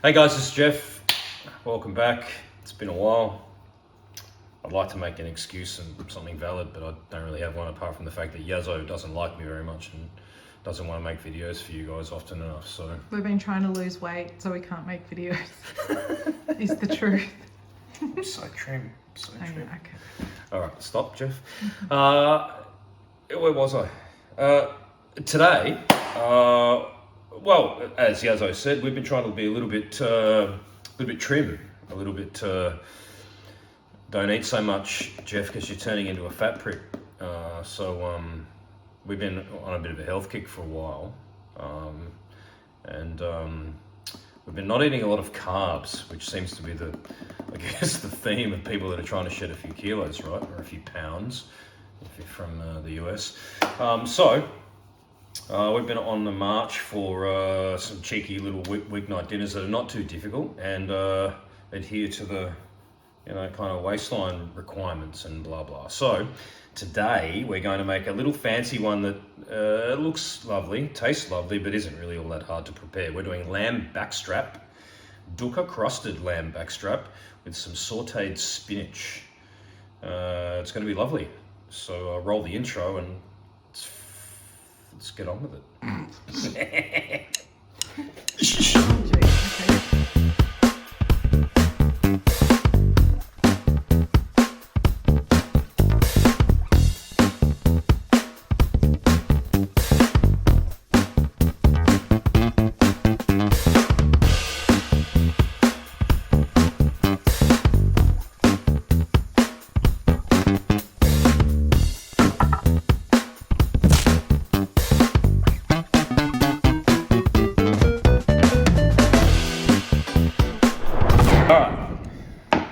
Hey guys, this is Geoff. Welcome back. It's been a while. I'd like to make an excuse and something valid, but I don't really have one apart from the fact that Yazzo doesn't like me very much and doesn't want to make videos for you guys often enough. So we've been trying to lose weight so we can't make videos. Is the truth. I'm so trim. So trim. Okay. Alright, stop, Geoff. Where was I? Today, well, as Yazzo said, we've been trying to be a little bit trim, a little bit. Don't eat so much, Geoff, because you're turning into a fat prick. So we've been on a bit of a health kick for a while, and we've been not eating a lot of carbs, which seems to be the theme of people that are trying to shed a few kilos, right, or a few pounds, if you're from the US. We've been on the march for some cheeky little weeknight dinners that are not too difficult and adhere to the, kind of waistline requirements and blah blah. So today we're going to make a little fancy one that looks lovely, tastes lovely, but isn't really all that hard to prepare. We're doing lamb backstrap, Dukkah crusted lamb backstrap with some sauteed spinach. It's going to be lovely. So roll the intro and let's get on with it.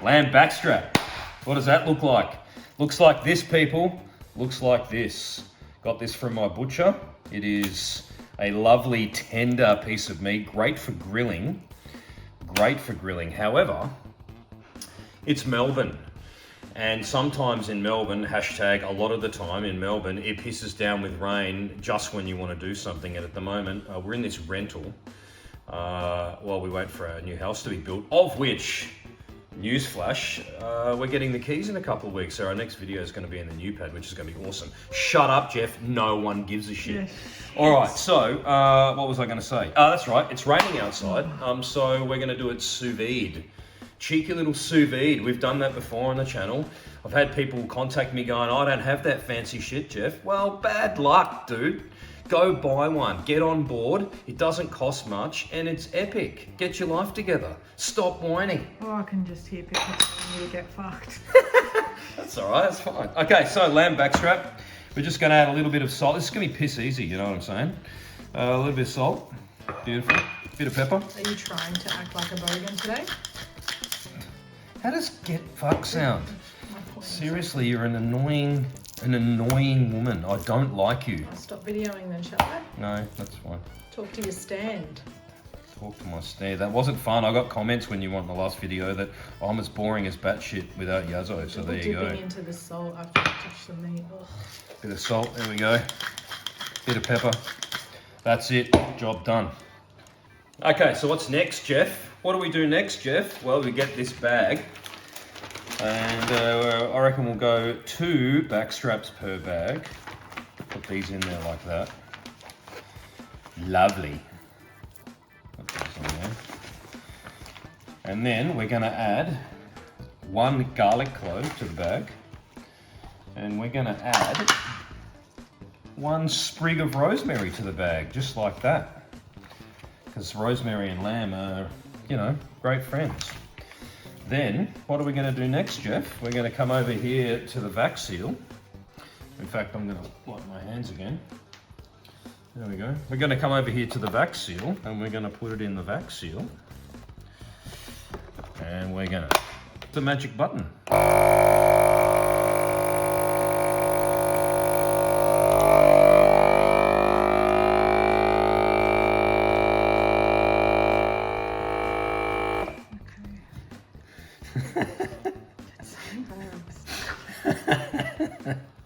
Lamb backstrap. What does that look like? Looks like this, people. Looks like this. Got this from my butcher. It is a lovely tender piece of meat. Great for grilling. Great for grilling. However, it's Melbourne. And sometimes in Melbourne, hashtag a lot of the time in Melbourne, it pisses down with rain just when you want to do something. And at the moment, we're in this rental while we wait for our new house to be built, of which, newsflash, we're getting the keys in a couple of weeks, so our next video is going to be in the new pad, which is going to be awesome. Shut up, Geoff. No one gives a shit. Yes. All right, so what was I going to say? That's right, it's raining outside, so we're going to do it sous vide. Cheeky little sous vide. We've done that before on the channel. I've had people contact me going, I don't have that fancy shit, Geoff. Well, bad luck, dude. Go buy one, get on board. It doesn't cost much and it's epic. Get your life together. Stop whining. Oh, I can just hear people telling you to get fucked. That's all right, that's fine. Okay, so lamb backstrap. We're just gonna add a little bit of salt. This is gonna be piss easy, you know what I'm saying? A little bit of salt, beautiful. Bit of pepper. Are you trying to act like a bogan today? How does get fuck sound? Seriously, you're an annoying woman. I don't like you. I'll stop videoing then, shall I? No, that's fine. Talk to your stand. Talk to my stand. That wasn't fun. I got comments when you went in the last video that I'm as boring as batshit without Yazzo, so there you go. Dipping into the salt after I touch the meat. Ugh. Bit of salt, there we go. Bit of pepper. That's it, job done. Okay, so what's next, Geoff? What do we do next, Geoff? Well, we get this bag. And I reckon we'll go 2 backstraps per bag. Put these in there like that. Lovely. Put those in there. And then we're going to add 1 garlic clove to the bag. And we're going to add 1 sprig of rosemary to the bag, just like that. Because rosemary and lamb are, great friends. Then, what are we going to do next, Geoff? We're going to come over here to the vac seal. In fact, I'm going to wipe my hands again. There we go. We're going to come over here to the vac seal, and we're going to put it in the vac seal. And we're going to hit the magic button.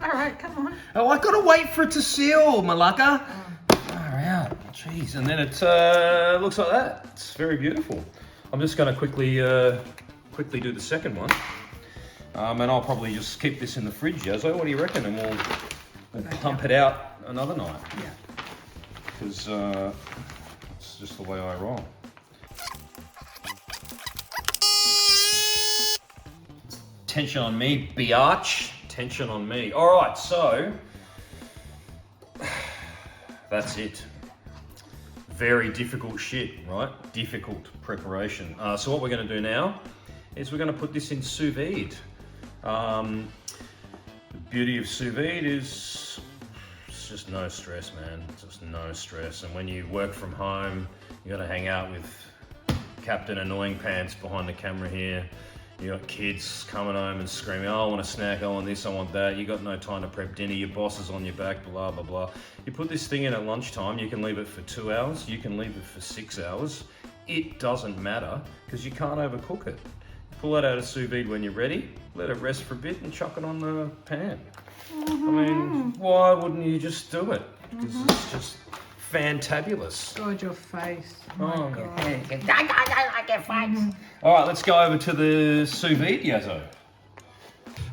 Alright, come on. Oh, I gotta wait for it to seal, Malacca. Far out. Jeez. And then it looks like that. It's very beautiful. I'm just going to quickly do the second one. And I'll probably just keep this in the fridge, Yazzo. What do you reckon? And we'll pump it out another night. Yeah. Because it's just the way I roll. Tension on me, biatch. Tension on me. All right, so that's it. Very difficult shit, right? Difficult preparation. So what we're going to do now is we're going to put this in sous vide. The beauty of sous vide is it's just no stress, man. Just no stress. And when you work from home, you got to hang out with Captain Annoying Pants behind the camera here. You got kids coming home and screaming, oh, I want a snack, I want this, I want that. You got no time to prep dinner, your boss is on your back, blah, blah, blah. You put this thing in at lunchtime, you can leave it for 2 hours, you can leave it for 6 hours. It doesn't matter, because you can't overcook it. Pull it out of sous vide when you're ready, let it rest for a bit and chuck it on the pan. I mean, why wouldn't you just do it? Because it's just fantabulous. God, your face. Oh, My God. I get fights. All right, let's go over to the sous vide, Yazzo.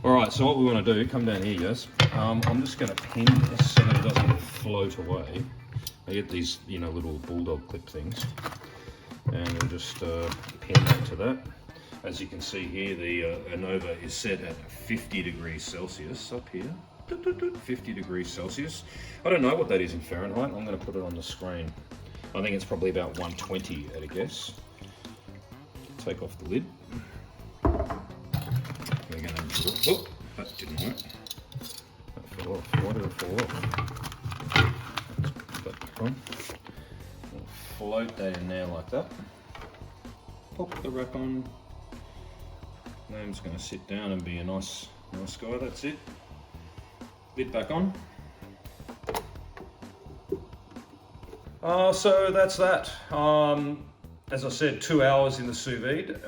All right, so what we want to do, come down here, Yaz. I'm just going to pin this so that it doesn't float away. I get these, little bulldog clip things, and we'll just pin that to that. As you can see here, the ANOVA is set at 50 degrees Celsius up here. 50 degrees Celsius. I don't know what that is in Fahrenheit. I'm going to put it on the screen. I think it's probably about 120 at a guess. Take off the lid. We're going to... Oh, that didn't work. That fell off. Why did it fall off? Let's put that back on. We'll float that in there like that. Pop the wrap on. Lamb's going to sit down and be a nice guy. That's it. Lid back on. So that's that. As I said, 2 hours in the sous vide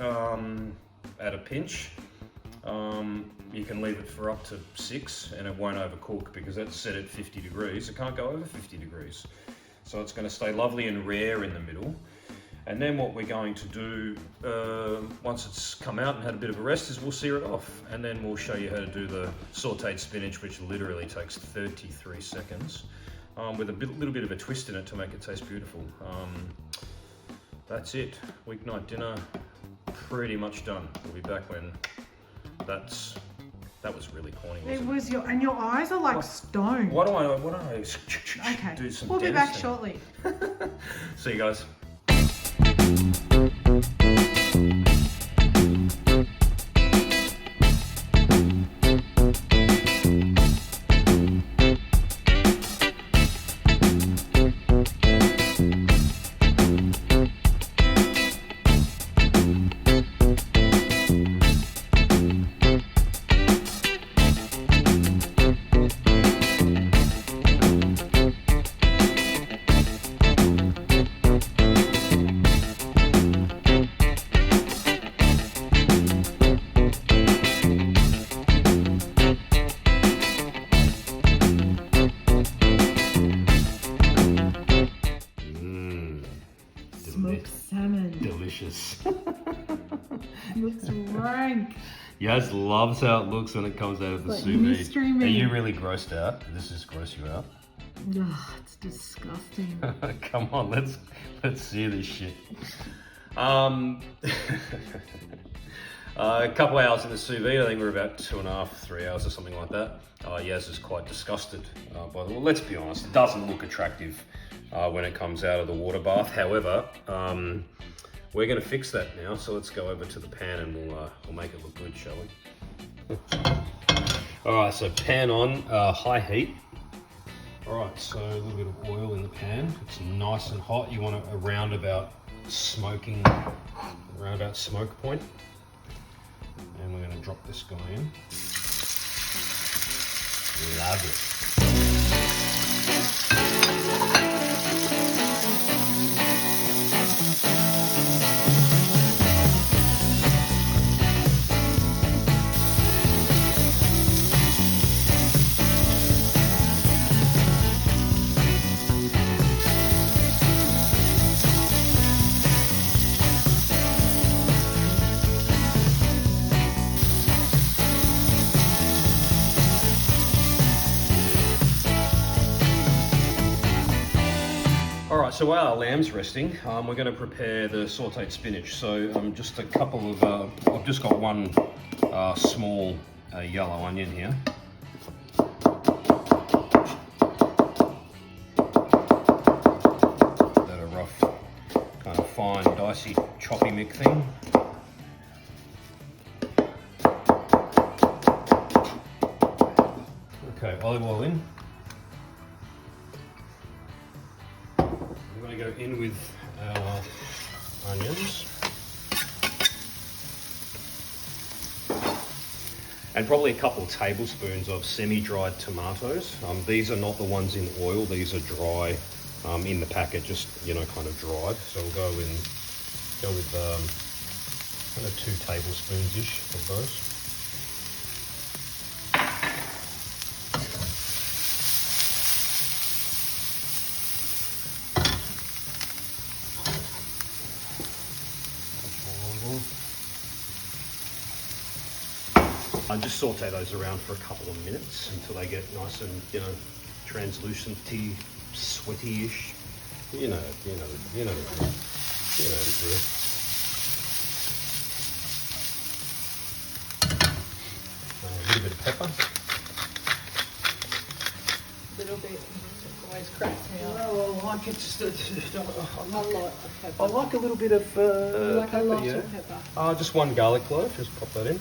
at a pinch. You can leave it for up to 6 and it won't overcook because that's set at 50 degrees. It can't go over 50 degrees. So it's going to stay lovely and rare in the middle. And then what we're going to do, once it's come out and had a bit of a rest, is we'll sear it off. And then we'll show you how to do the sauteed spinach, which literally takes 33 seconds, with a little bit of a twist in it to make it taste beautiful. That's it. Weeknight dinner, pretty much done. We'll be back when that was really corny, wasn't it? Was and your eyes are like stone. Why don't I Okay. do some We'll be back dancing? shortly. See you guys. Smoked salmon. Delicious. Looks rank. Yaz loves how it looks when it comes out of the Like sous vide. mystery meat. Are you really grossed out? Did this just gross you out? Ugh, it's disgusting. Come on, let's see this shit. A couple hours in the sous vide. I think we're about 2.5, 3 hours or something like that. Yaz is quite disgusted by the. Well, let's be honest, it doesn't look attractive when it comes out of the water bath. However, we're going to fix that now. So let's go over to the pan and we'll make it look good, shall we? All right, so pan on, high heat. All right, so a little bit of oil in the pan. It's nice and hot. You want it around about smoke point. And we're going to drop this guy in. Love it. right, so while our lamb's resting, we're going to prepare the sauteed spinach. So just a couple of, I've just got one small yellow onion here. That a rough, kind of fine, dicey, choppy mick thing. Okay, olive oil in. We're going to go in with our onions. And probably a couple of tablespoons of semi-dried tomatoes. These are not the ones in oil, these are dry in the packet, just, you know, kind of dried. So we'll go with kind of 2 tablespoons-ish of those. I just saute those around for a couple of minutes until they get nice and, you know, translucent-y, sweaty-ish. You know the drill. A little bit of pepper. A little bit. Always cracks me up. Well, I like it. I like a little bit of like a lot yeah. of pepper. Just 1 garlic clove. Just pop that in.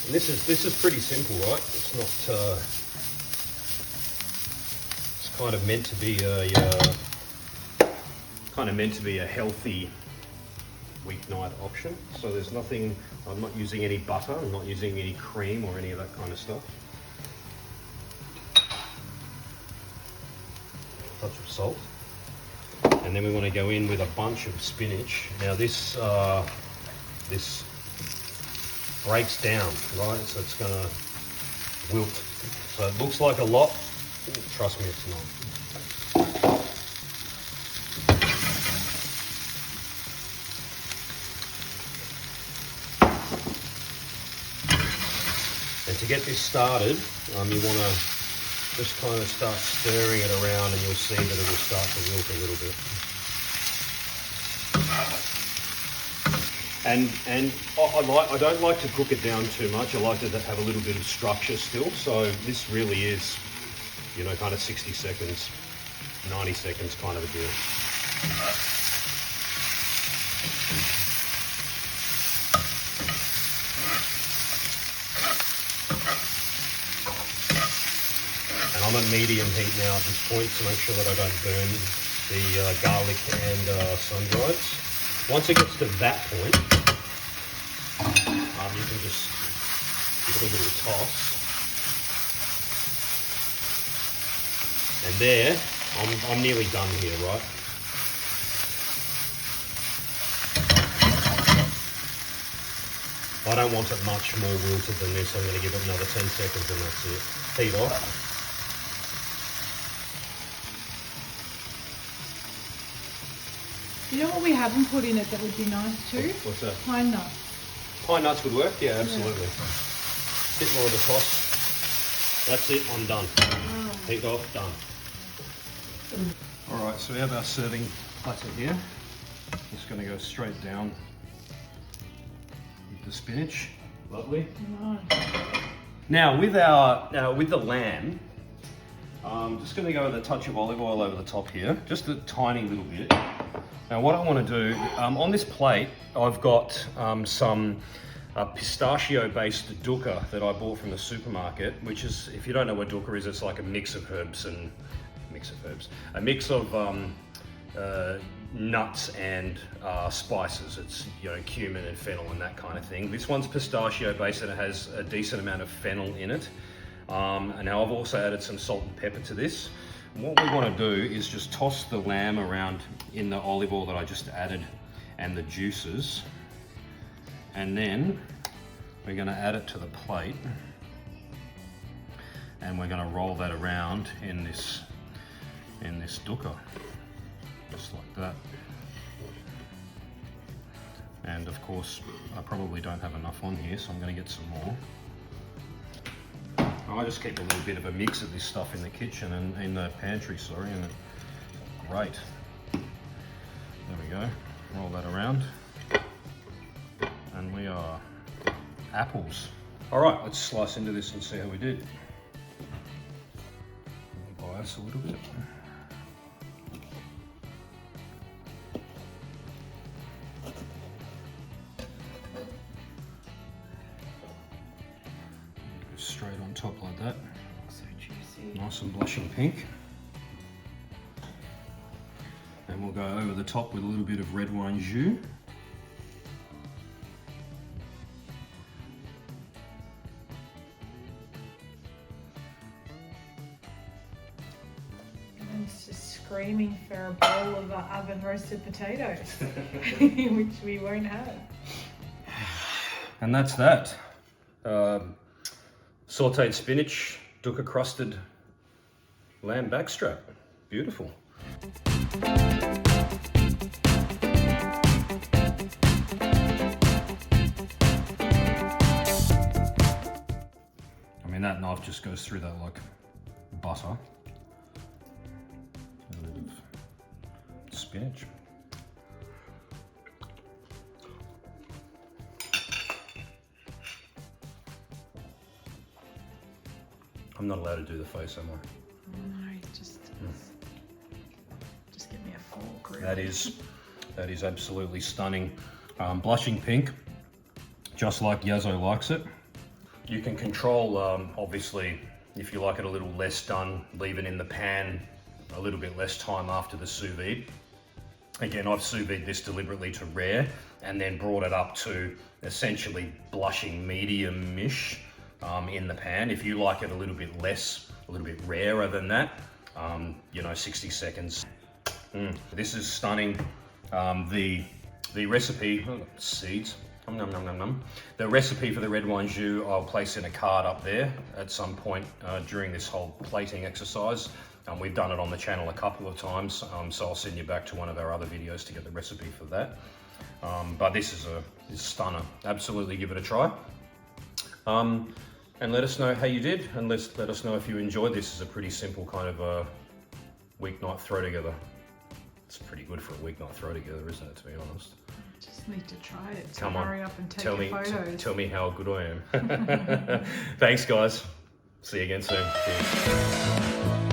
And this is pretty simple, right? It's not. It's kind of meant to be a healthy weeknight option. So there's nothing. I'm not using any butter. I'm not using any cream or any of that kind of stuff. Touch of salt, and then we want to go in with a bunch of spinach. Now this breaks down, right? So it's gonna wilt. So it looks like a lot. Trust me, it's not. And to get this started, you want to just kind of start stirring it around, and you'll see that it will start to wilt a little bit. And I don't like to cook it down too much. I like to have a little bit of structure still. So this really is, you know, kind of 60 seconds, 90 seconds kind of a deal. And I'm at medium heat now at this point to make sure that I don't burn the garlic and sun-drieds. Once it gets to that point, you can just give it a little toss. And there, I'm nearly done here, right? I don't want it much more wilted than this. I'm going to give it another 10 seconds and that's it. Heat off. You know what we haven't put in it that would be nice too? What's that? Pine nuts. Pine nuts would work? Yeah, absolutely. Yeah. Bit more of a toss. That's it, I'm done. Oh. Heat off, done. All right, so we have our serving platter here. Just going to go straight down with the spinach. Lovely. Nice. Now with with the lamb, I'm just going to go with a touch of olive oil over the top here, just a tiny little bit. Now what I want to do, on this plate, I've got some pistachio-based Dukkah that I bought from the supermarket, which is, if you don't know what Dukkah is, it's like a mix of nuts and spices. It's, you know, cumin and fennel and that kind of thing. This one's pistachio-based and it has a decent amount of fennel in it. And now I've also added some salt and pepper to this. And what we want to do is just toss the lamb around in the olive oil that I just added and the juices. And then we're going to add it to the plate. And we're going to roll that around in this Dukkah. Just like that. And of course, I probably don't have enough on here, so I'm going to get some more. I just keep a little bit of a mix of this stuff in the kitchen and in the pantry, sorry, and it's great. There we go, roll that around. And we are apples. All right, let's slice into this and see how we did. Bias a little bit. Straight on top like that. So juicy. Nice and blushing pink. And we'll go over the top with a little bit of red wine jus. I'm just screaming for a bowl of oven roasted potatoes, which we won't have. And that's that. Sauteed spinach, Dukkah crusted lamb backstrap. Beautiful. I mean, that knife just goes through that like butter. A bit of spinach. I'm not allowed to do the face, am I? No, just give me a fork. Really. That is absolutely stunning. Blushing pink, just like Yazzo likes it. You can control, obviously, if you like it a little less done, leave it in the pan a little bit less time after the sous vide. Again, I've sous vide this deliberately to rare and then brought it up to essentially blushing medium-ish in the pan. If you like it a little bit less, a little bit rarer than that, you know, 60 seconds. This is stunning. The recipe, seeds, nom, nom, nom, nom. The recipe for the red wine jus, I'll place in a card up there at some point during this whole plating exercise. We've done it on the channel a couple of times, so I'll send you back to one of our other videos to get the recipe for that. But this is a stunner. Absolutely give it a try. And let us know how you did, and let us know if you enjoyed this. As a pretty simple kind of a weeknight throw together. It's pretty good for a weeknight throw together, isn't it, to be honest? I just need to try it. So Come on, hurry up and take tell your photos. tell me how good I am. Thanks, guys. See you again soon. Cheers.